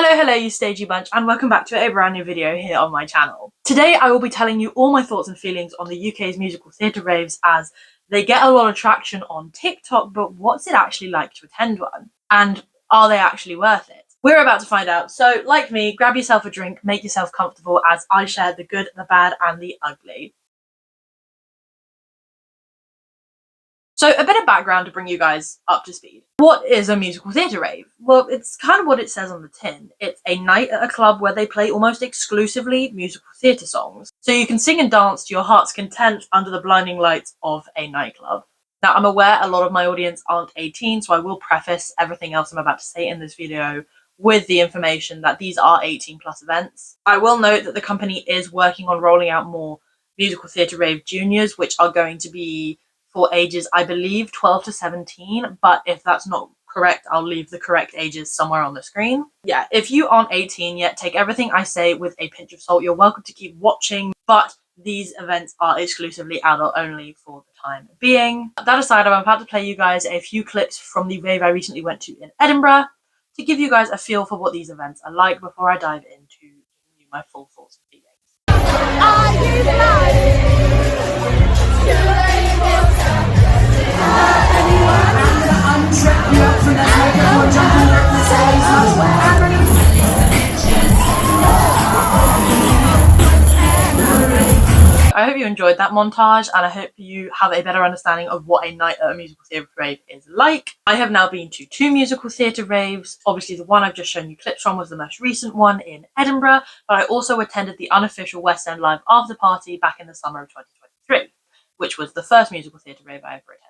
Hello you stagey bunch, and welcome back to a brand new video here on my channel. Today I will be telling you all my thoughts and feelings on the UK's musical theatre raves, as they get a lot of traction on TikTok, but what's it actually like to attend one? And are they actually worth it? We're about to find out, so like me, grab yourself a drink, make yourself comfortable as I share the good, the bad and the ugly. So a bit of background to bring you guys up to speed. What is a musical theatre rave? Well, it's kind of what it says on the tin. It's a night at a club where they play almost exclusively musical theatre songs. So you can sing and dance to your heart's content under the blinding lights of a nightclub. Now, I'm aware a lot of my audience aren't 18, so I will preface everything else I'm about to say in this video with the information that these are 18 plus events. I will note that the company is working on rolling out more musical theatre rave juniors, which are going to be for ages, I believe, 12 to 17, but if that's not correct, I'll leave the correct ages somewhere on the screen. Yeah, if you aren't 18 yet, take everything I say with a pinch of salt. You're welcome to keep watching, but these events are exclusively adult only for the time being. That aside, I'm about to play you guys a few clips from the rave I recently went to in Edinburgh to give you guys a feel for what these events are like before I dive into giving you my full thoughts and I hope you enjoyed that montage, and I hope you have a better understanding of what a night at a musical theatre rave is like. I have now been to 2 musical theatre raves. Obviously, the one I've just shown you clips from was the most recent one in Edinburgh, but I also attended the unofficial West End Live after party back in the summer of 2023, which was the first musical theatre rave I ever attended.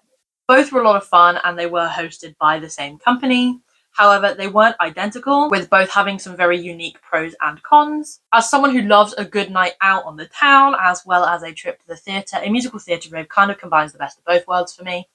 Both were a lot of fun, and they were hosted by the same company. However, they weren't identical, with both having some very unique pros and cons. As someone who loves a good night out on the town, as well as a trip to the theatre, a musical theatre rave kind of combines the best of both worlds for me.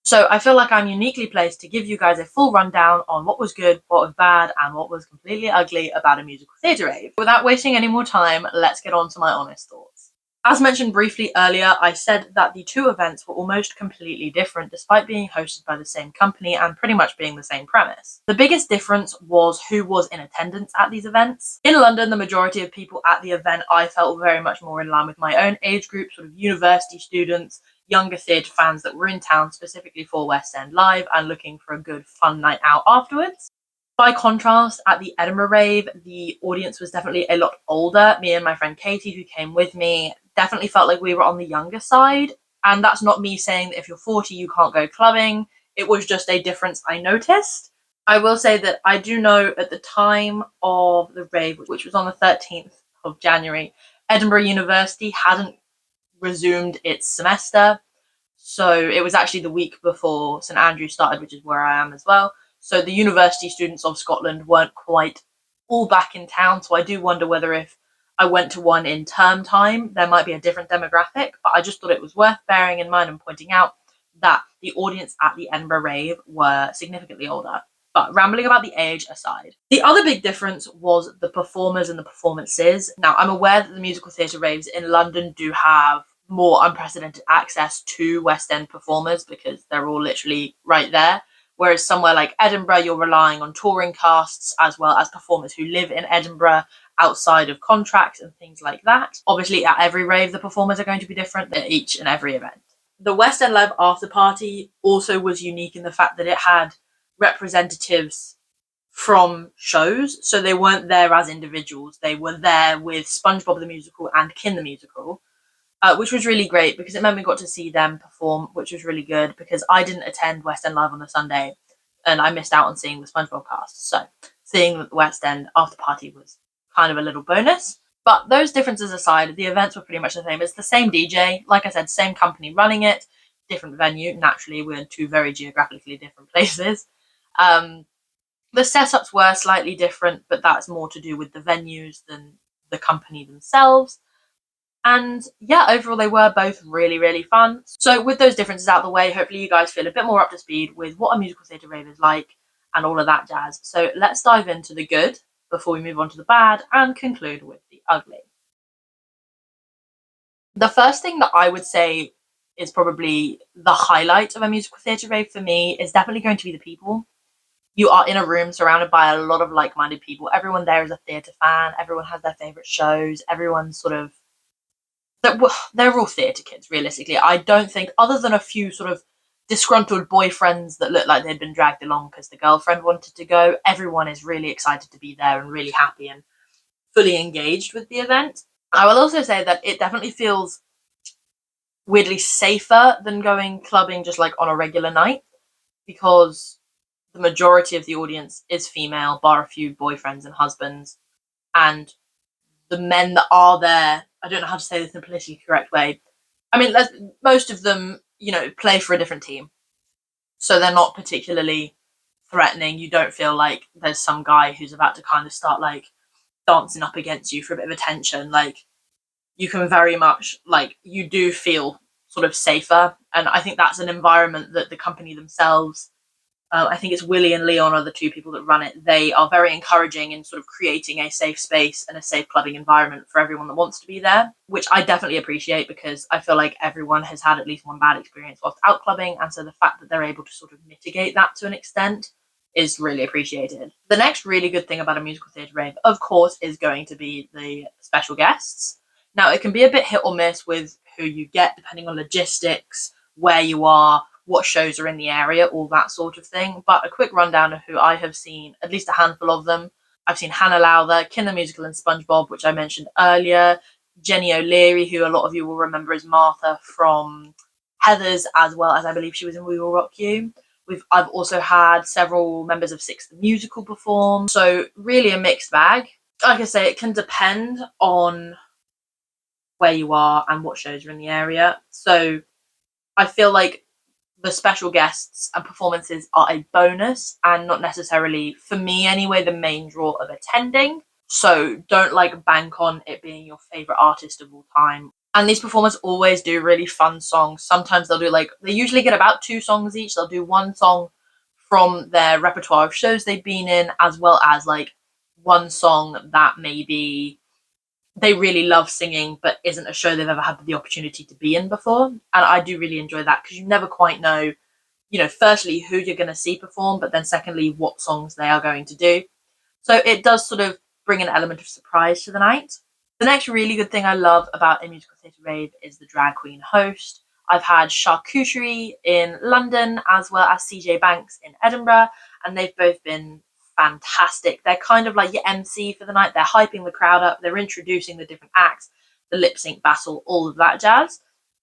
So I feel like I'm uniquely placed to give you guys a full rundown on what was good, what was bad, and what was completely ugly about a musical theatre rave. Without wasting any more time, let's get on to my honest thoughts. As mentioned briefly earlier, I said that the 2 events were almost completely different despite being hosted by the same company and pretty much being the same premise. The biggest difference was who was in attendance at these events. In London, the majority of people at the event I felt were very much more in line with my own age group, sort of university students, younger theatre fans that were in town specifically for West End Live and looking for a good fun night out afterwards. By contrast, at the Edinburgh rave, the audience was definitely a lot older. Me and my friend Katie, who came with me, definitely felt like we were on the younger side. And that's not me saying that if you're 40 you can't go clubbing. It was just a difference I noticed. I will say that I do know at the time of the rave, which was on the 13th of January, Edinburgh University hadn't resumed its semester. So it was actually the week before St Andrews started, which is where I am as well. So the university students of Scotland weren't quite all back in town. So I do wonder whether if I went to one in term time, there might be a different demographic, but I just thought it was worth bearing in mind and pointing out that the audience at the Edinburgh rave were significantly older. But rambling about the age aside, the other big difference was the performers and the performances. Now, I'm aware that the musical theatre raves in London do have more unprecedented access to West End performers because they're all literally right there. Whereas somewhere like Edinburgh, you're relying on touring casts as well as performers who live in Edinburgh outside of contracts and things like that. Obviously, at every rave, the performers are going to be different at each and every event. The West End Live after party also was unique in the fact that it had representatives from shows, so they weren't there as individuals. They were there with SpongeBob the Musical and Kin the Musical, which was really great because it meant we got to see them perform, which was really good because I didn't attend West End Live on the Sunday and I missed out on seeing the SpongeBob cast. So seeing the West End after party was kind of a little bonus. But those differences aside, the events were pretty much the same. It's the same DJ, like I said, same company running it, different venue. Naturally, we're in 2 very geographically different places. The setups were slightly different, but that's more to do with the venues than the company themselves. And yeah, overall they were both really, really fun. So with those differences out of the way, hopefully you guys feel a bit more up to speed with what a musical theatre rave is like and all of that jazz. So let's dive into the good before we move on to the bad and conclude with the ugly. The first thing that I would say is probably the highlight of a musical theatre rave for me is definitely going to be the people. You are in a room surrounded by a lot of like-minded people. Everyone there is a theatre fan. Everyone has their favourite shows. Everyone's sort of they're all theatre kids, realistically. I don't think, other than a few sort of disgruntled boyfriends that look like they'd been dragged along because the girlfriend wanted to go, everyone is really excited to be there and really happy and fully engaged with the event. I will also say that it definitely feels weirdly safer than going clubbing just like on a regular night, because the majority of the audience is female, bar a few boyfriends and husbands, and the men that are there, I don't know how to say this in a politically correct way. I mean, most of them, play for a different team. So they're not particularly threatening. You don't feel like there's some guy who's about to kind of start like dancing up against you for a bit of attention. Like, you can very much, like, you do feel sort of safer. And I think that's an environment that the company themselves, I think it's Willie and Leon are the two people that run it. They are very encouraging in sort of creating a safe space and a safe clubbing environment for everyone that wants to be there, which I definitely appreciate, because I feel like everyone has had at least one bad experience whilst out clubbing, and so the fact that they're able to sort of mitigate that to an extent is really appreciated. The next really good thing about a musical theatre rave, of course, is going to be the special guests. Now, it can be a bit hit or miss with who you get, depending on logistics, where you are, what shows are in the area, all that sort of thing. But a quick rundown of who I have seen, at least a handful of them. I've seen Hannah Lowther, Kin the Musical and SpongeBob, which I mentioned earlier. Jenny O'Leary, who a lot of you will remember as Martha from Heathers, as well as I believe she was in We Will Rock You. I've also had several members of Six the Musical perform, so really a mixed bag. Like I say, it can depend on where you are and what shows are in the area. So I feel like the special guests and performances are a bonus and not necessarily, for me anyway, the main draw of attending. So don't like bank on it being your favorite artist of all time. And these performers always do really fun songs. Sometimes they'll do they usually get about 2 songs each. They'll do one song from their repertoire of shows they've been in, as well as like one song that maybe they really love singing but isn't a show they've ever had the opportunity to be in before. And I do really enjoy that, because you never quite know, firstly who you're going to see perform, but then secondly what songs they are going to do. So it does sort of bring an element of surprise to the night. The next really good thing I love about a musical theatre rave is the drag queen host. I've had Charcuterie in London as well as CJ Banks in Edinburgh, and they've both been fantastic. They're kind of like your MC for the night. They're hyping the crowd up. They're introducing the different acts, the lip sync battle, all of that jazz.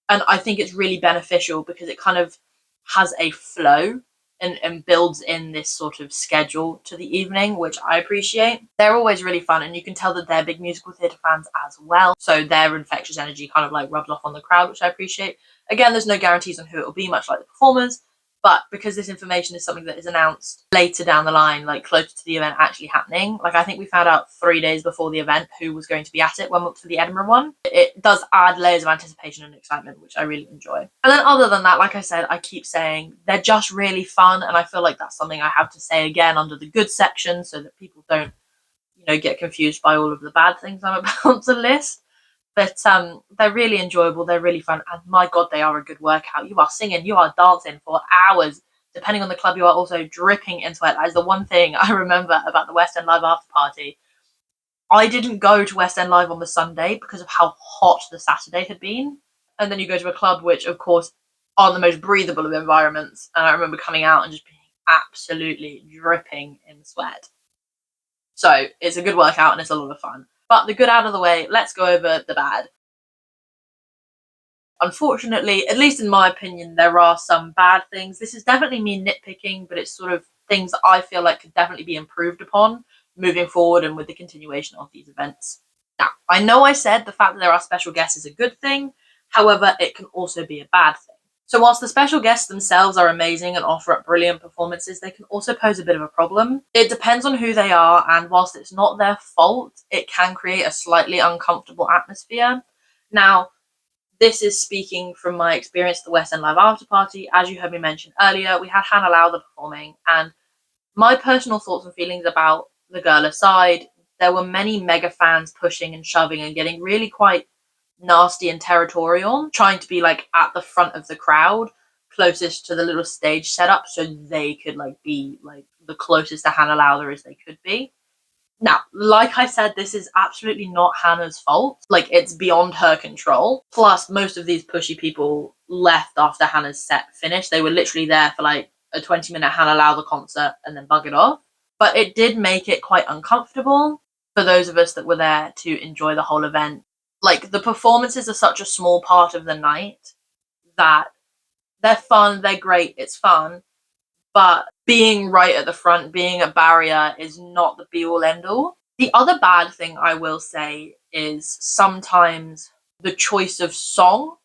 And I think it's really beneficial because it kind of has a flow and builds in this sort of schedule to the evening, which I appreciate. They're always really fun, and you can tell that they're big musical theatre fans as well. So their infectious energy kind of like rubs off on the crowd, which I appreciate. Again, there's no guarantees on who it'll be, much like the performers. But because this information is something that is announced later down the line, like closer to the event actually happening, like I think we found out 3 days before the event who was going to be at it when we for the Edinburgh one. It does add layers of anticipation and excitement, which I really enjoy. And then other than that, like I said, I keep saying they're just really fun, and I feel like that's something I have to say again under the good section so that people don't, get confused by all of the bad things I'm about to list. But they're really enjoyable, they're really fun, and my god, they are a good workout. You are singing, you are dancing for hours. Depending on the club, you are also dripping in sweat. That is the one thing I remember about the West End Live after party. I didn't go to West End Live on the Sunday because of how hot the Saturday had been. And then you go to a club, which of course aren't the most breathable of environments. And I remember coming out and just being absolutely dripping in sweat. So it's a good workout and it's a lot of fun. But the good out of the way, let's go over the bad. Unfortunately, at least in my opinion, there are some bad things. This is definitely me nitpicking, but it's sort of things that I feel like could definitely be improved upon moving forward and with the continuation of these events. Now, I know I said the fact that there are special guests is a good thing. However, it can also be a bad thing. So whilst the special guests themselves are amazing and offer up brilliant performances, they can also pose a bit of a problem. It depends on who they are, and whilst it's not their fault, it can create a slightly uncomfortable atmosphere. Now, this is speaking from my experience at the West End Live After Party. As you heard me mention earlier, we had Hannah Lowther performing, and my personal thoughts and feelings about the girl aside, there were many mega fans pushing and shoving and getting really quite nasty and territorial, trying to be like at the front of the crowd, closest to the little stage setup, so they could like be like the closest to Hannah Lowther as they could be. Now, like I said, this is absolutely not Hannah's fault. Like, it's beyond her control. Plus, most of these pushy people left after Hannah's set finished. They were literally there for like a 20-minute Hannah Lowther concert and then buggered off. But it did make it quite uncomfortable for those of us that were there to enjoy the whole event. Like, the performances are such a small part of the night that they're fun, they're great, it's fun. But being right at the front, being a barrier, is not the be-all end-all. The other bad thing I will say is sometimes the choice of song,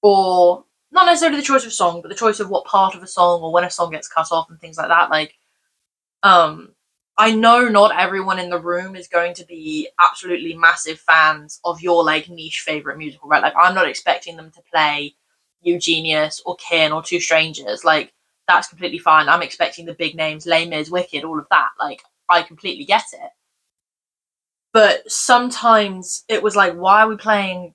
or not necessarily the choice of song, but the choice of what part of a song or when a song gets cut off and things like that. Like, I know not everyone in the room is going to be absolutely massive fans of your like niche favorite musical, right? Like, I'm not expecting them to play Eugenius or Kin or Two Strangers. Like, that's completely fine. I'm expecting the big names, Les Mis, Wicked, all of that. Like, I completely get it. But sometimes it was like, why are we playing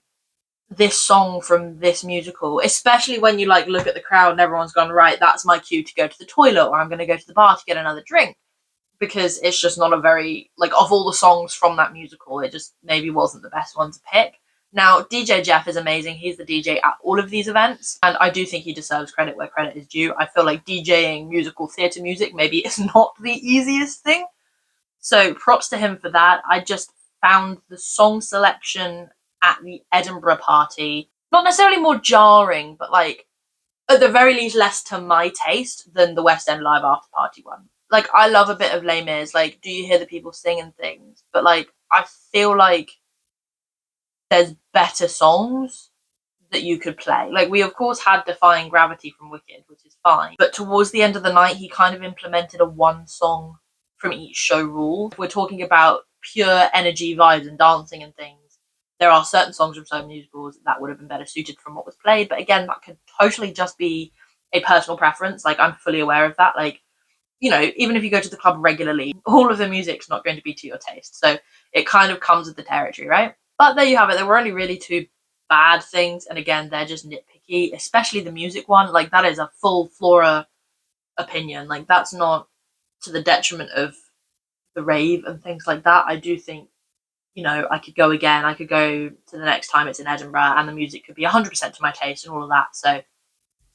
this song from this musical? Especially when you like look at the crowd and everyone's gone, right, that's my cue to go to the toilet, or I'm going to go to the bar to get another drink. Because it's just not a very, like, of all the songs from that musical, it just maybe wasn't the best one to pick. Now, DJ Jeff is amazing. He's the DJ at all of these events, and I do think he deserves credit where credit is due. I feel like DJing musical theatre music maybe is not the easiest thing, so props to him for that. I just found the song selection at the Edinburgh party not necessarily more jarring, but, like, at the very least less to my taste than the West End Live After Party one. Like, I love a bit of Les Mis. Like, do you hear the people sing and things? But, like, I feel like there's better songs that you could play. Like, we of course had Defying Gravity from Wicked, which is fine. But towards the end of the night, he kind of implemented a one song from each show rule. If we're talking about pure energy, vibes, and dancing and things, there are certain songs from certain musicals that would have been better suited from what was played. But again, that could totally just be a personal preference. Like, I'm fully aware of that. Like, you know, even if you go to the club regularly, all of the music's not going to be to your taste. So it kind of comes with the territory, right? But there you have it. There were only really two bad things. And again, they're just nitpicky, especially the music one. Like, that is a full Flora opinion. Like, that's not to the detriment of the rave and things like that. I do think, you know, I could go again. I could go to the next time it's in Edinburgh and the music could be 100% to my taste and all of that. So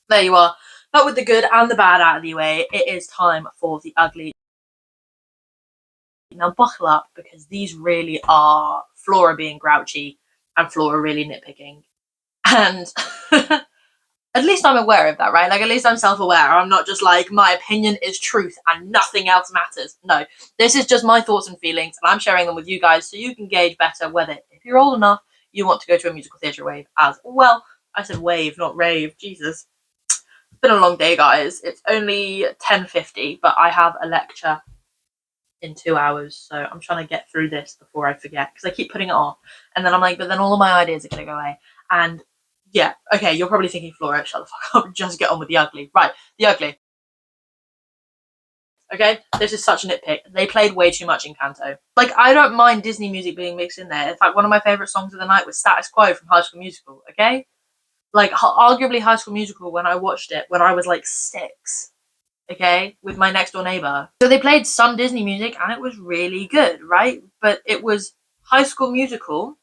there you are. But with the good and the bad out of the way, it is time for the ugly. Now buckle up, because these really are Flora being grouchy and Flora really nitpicking. And at least I'm aware of that, right? Like, at least I'm self-aware. I'm not just like, my opinion is truth and nothing else matters. No, this is just my thoughts and feelings, and I'm sharing them with you guys so you can gauge better whether, if you're old enough, you want to go to a musical theatre rave as well. I said wave, not rave. Jesus. It's been a long day, guys. It's only 10:50, but I have a lecture in 2 hours, so I'm trying to get through this before I forget, because I keep putting it off, and then I'm like, but then all of my ideas are going to go away. And yeah, okay, you're probably thinking, Flora, shut the fuck up, just get on with the ugly. Right, the ugly. Okay, this is such a nitpick. They played way too much Encanto. Like, I don't mind Disney music being mixed in there. In fact, one of my favourite songs of the night was Status Quo from High School Musical, okay? Like, arguably High School Musical, when I watched it when I was like 6, okay, with my next door neighbor. So they played some Disney music and it was really good, right? But it was High School Musical,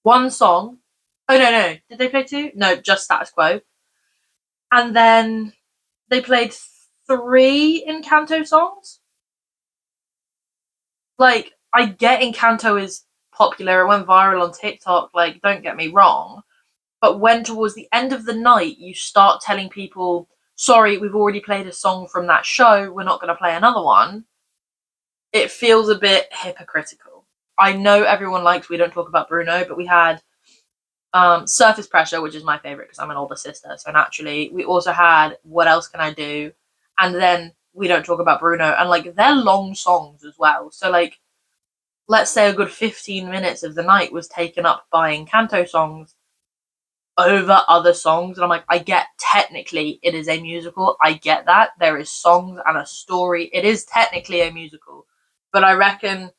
one song. Oh, no. Did they play 2? No, just Status Quo. And then they played 3 Encanto songs. Like, I get Encanto is popular. It went viral on TikTok. Like, don't get me wrong. But when towards the end of the night you start telling people, sorry, we've already played a song from that show, we're not going to play another one, it feels a bit hypocritical. I know everyone likes We Don't Talk About Bruno, but we had Surface Pressure, which is my favourite because I'm an older sister, so naturally. We also had What Else Can I Do? And then We Don't Talk About Bruno. And, like, they're long songs as well. So, like, let's say a good 15 minutes of the night was taken up by Encanto songs over other songs, and I'm like, I get technically it is a musical, I get that, there is songs and a story, it is technically a musical, but I reckon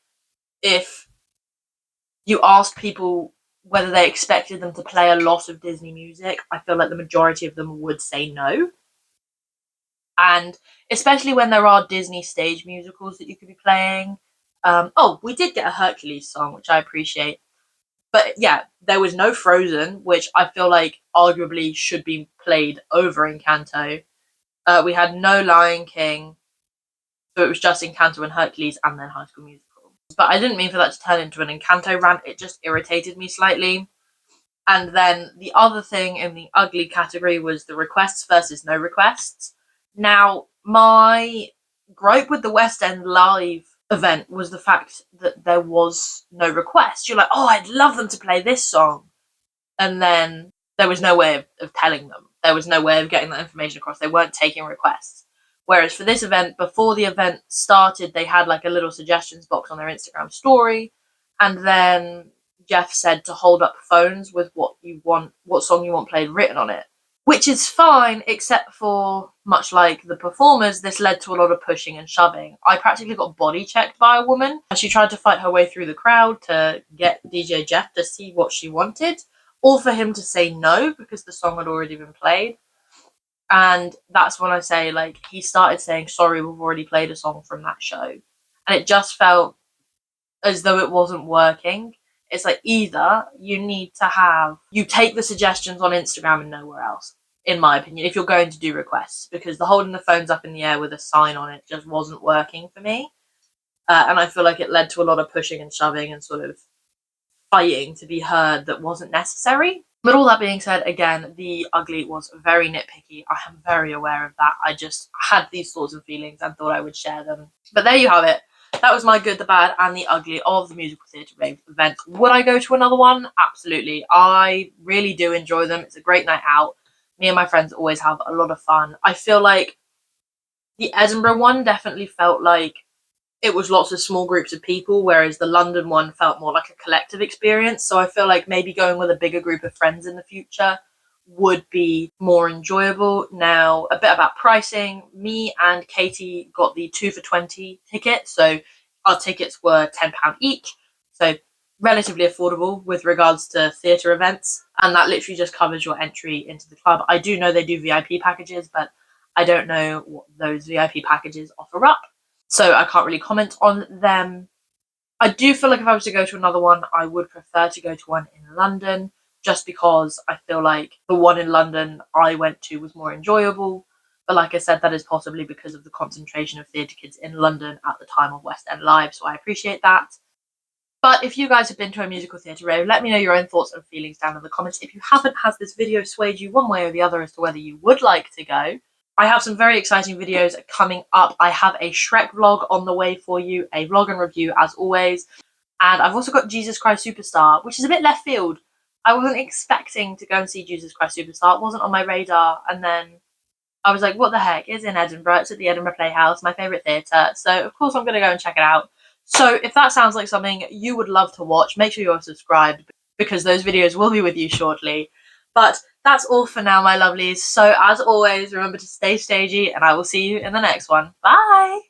if you asked people whether they expected them to play a lot of Disney music, I feel like the majority of them would say no. And especially when there are Disney stage musicals that you could be playing. Oh, we did get a Hercules song, which I appreciate. But yeah, there was no Frozen, which I feel like arguably should be played over Encanto. We had no Lion King, so it was just Encanto and Hercules and then High School Musical. But I didn't mean for that to turn into an Encanto rant, it just irritated me slightly. And then the other thing in the ugly category was the requests versus no requests. Now, my gripe with the West End Live event was the fact that there was no request. You're like, oh, I'd love them to play this song. And then there was no way of telling them. There was no way of getting that information across. They weren't taking requests. Whereas for this event, before the event started, they had like a little suggestions box on their Instagram story. And then Jeff said to hold up phones with what song you want played written on it. Which is fine, except for, much like the performers, this led to a lot of pushing and shoving. I practically got body checked by a woman as she tried to fight her way through the crowd to get DJ Jeff to see what she wanted, or for him to say no because the song had already been played. And that's when I say, like, he started saying, sorry, we've already played a song from that show. And it just felt as though it wasn't working. It's like, either you take the suggestions on Instagram and nowhere else, in my opinion, if you're going to do requests, because the holding the phones up in the air with a sign on it just wasn't working for me. And I feel like it led to a lot of pushing and shoving and sort of fighting to be heard that wasn't necessary. But all that being said, again, the ugly was very nitpicky. I am very aware of that. I just had these thoughts and feelings and thought I would share them. But there you have it. That was my good, the bad, and the ugly of the Musical Theatre Rave event. Would I go to another one? Absolutely. I really do enjoy them. It's a great night out. Me and my friends always have a lot of fun. I feel like the Edinburgh one definitely felt like it was lots of small groups of people, whereas the London one felt more like a collective experience. So I feel like maybe going with a bigger group of friends in the future would be more enjoyable. Now, a bit about pricing. Me and Katie got the 2 for 20 ticket, so our tickets were £10 each, so relatively affordable with regards to theatre events, and that literally just covers your entry into the club. I do know they do VIP packages, but I don't know what those VIP packages offer up, so I can't really comment on them. I do feel like if I was to go to another one, I would prefer to go to one in London, just because I feel like the one in London I went to was more enjoyable. But like I said, that is possibly because of the concentration of theatre kids in London at the time of West End Live, so I appreciate that. But if you guys have been to a musical theatre rave, let me know your own thoughts and feelings down in the comments. If you haven't, has this video swayed you one way or the other as to whether you would like to go? I have some very exciting videos coming up. I have a Shrek vlog on the way for you, a vlog and review as always. And I've also got Jesus Christ Superstar, which is a bit left field. I wasn't expecting to go and see Jesus Christ Superstar. It wasn't on my radar. And then I was like, what the heck? It's in Edinburgh. It's at the Edinburgh Playhouse, my favourite theatre. So, of course, I'm going to go and check it out. So, if that sounds like something you would love to watch, make sure you're subscribed because those videos will be with you shortly. But that's all for now, my lovelies. So, as always, remember to stay stagey, and I will see you in the next one. Bye!